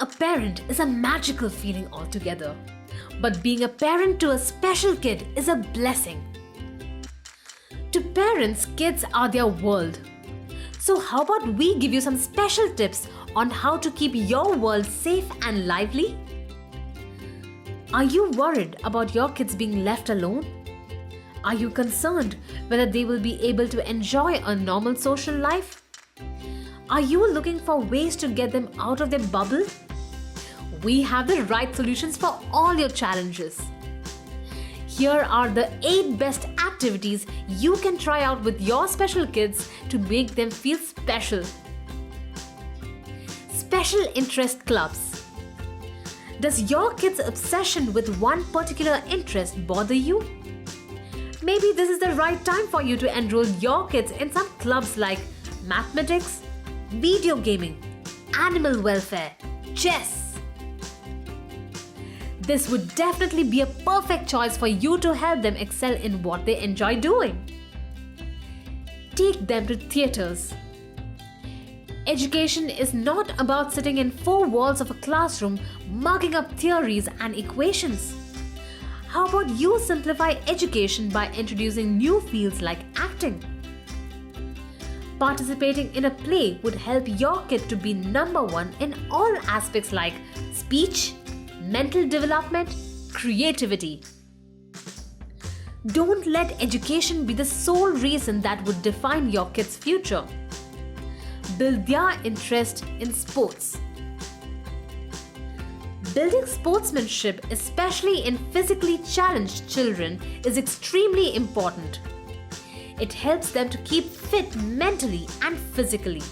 a parent is a magical feeling altogether. But being a parent to a special kid is a blessing. To parents, kids are their world. So how about we give you some special tips on how to keep your world safe and lively? Are you worried about your kids being left alone? Are you concerned whether they will be able to enjoy a normal social life? Are you looking for ways to get them out of their bubble? We have the right solutions for all your challenges. Here are the 8 best activities you can try out with your special kids to make them feel special. Special interest clubs. Does your kid's obsession with one particular interest bother you? Maybe this is the right time for you to enroll your kids in some clubs like mathematics, video gaming, animal welfare, chess. This would definitely be a perfect choice for you to help them excel in what they enjoy doing. Take them to theatres. Education is not about sitting in 4 walls of a classroom mugging up theories and equations. How about you simplify education by introducing new fields like acting? Participating in a play would help your kid to be number 1 in all aspects like speech, mental development, creativity. Don't let education be the sole reason that would define your kid's future. Build their interest in sports. Building sportsmanship, especially in physically challenged children, is extremely important. It helps them to keep fit mentally and physically.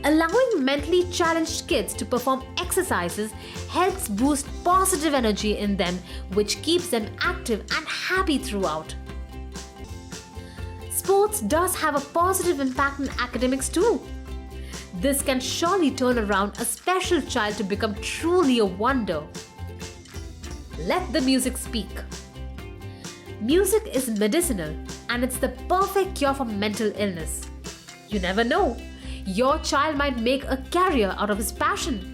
Allowing mentally challenged kids to perform exercises helps boost positive energy in them, which keeps them active and happy throughout. Sports does have a positive impact on academics too. This can surely turn around a special child to become truly a wonder. Let the music speak. Music is medicinal and it's the perfect cure for mental illness. You never know. Your child might make a career out of his passion.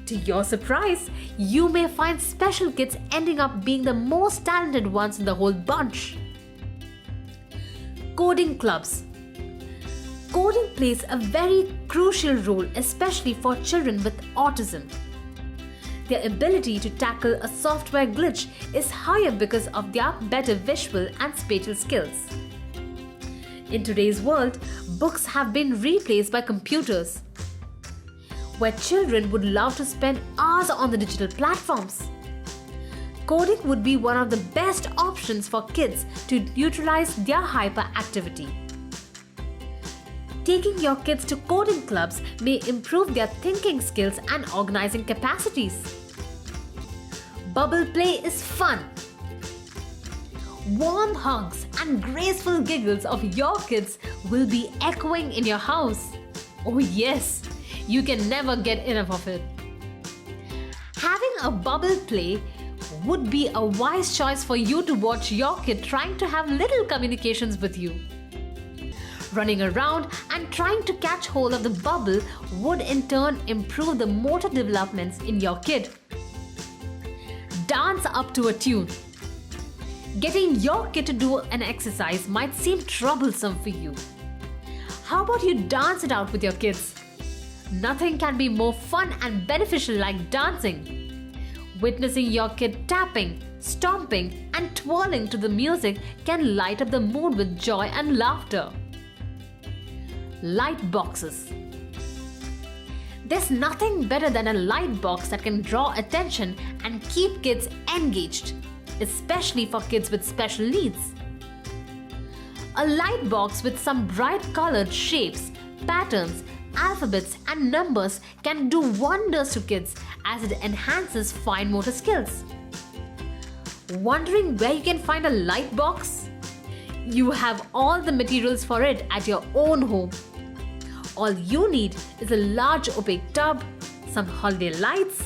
To your surprise, you may find special kids ending up being the most talented ones in the whole bunch. Coding clubs. Coding plays a very crucial role, especially for children with autism. Their ability to tackle a software glitch is higher because of their better visual and spatial skills. In today's world, books have been replaced by computers, where children would love to spend hours on the digital platforms. Coding would be one of the best options for kids to utilize their hyperactivity. Taking your kids to coding clubs may improve their thinking skills and organizing capacities. Bubble play is fun. Warm hugs and graceful giggles of your kids will be echoing in your house. Oh yes, you can never get enough of it. Having a bubble play would be a wise choice for you to watch your kid trying to have little communications with you. Running around and trying to catch hold of the bubble would in turn improve the motor developments in your kid. Dance up to a tune. Getting your kid to do an exercise might seem troublesome for you. How about you dance it out with your kids? Nothing can be more fun and beneficial like dancing. Witnessing your kid tapping, stomping, and twirling to the music can light up the mood with joy and laughter. Light boxes. There's nothing better than a light box that can draw attention and keep kids engaged, especially for kids with special needs. A light box with some bright colored shapes, patterns, alphabets and numbers can do wonders to kids as it enhances fine motor skills. Wondering where you can find a light box? You have all the materials for it at your own home. All you need is a large opaque tub, some holiday lights,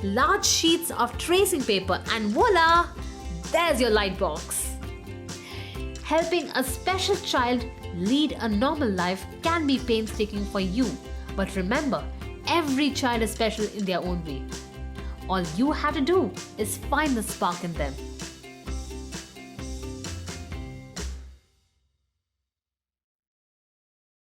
large sheets of tracing paper and voila! There's your light box. Helping a special child lead a normal life can be painstaking for you, but remember, every child is special in their own way. All you have to do is find the spark in them.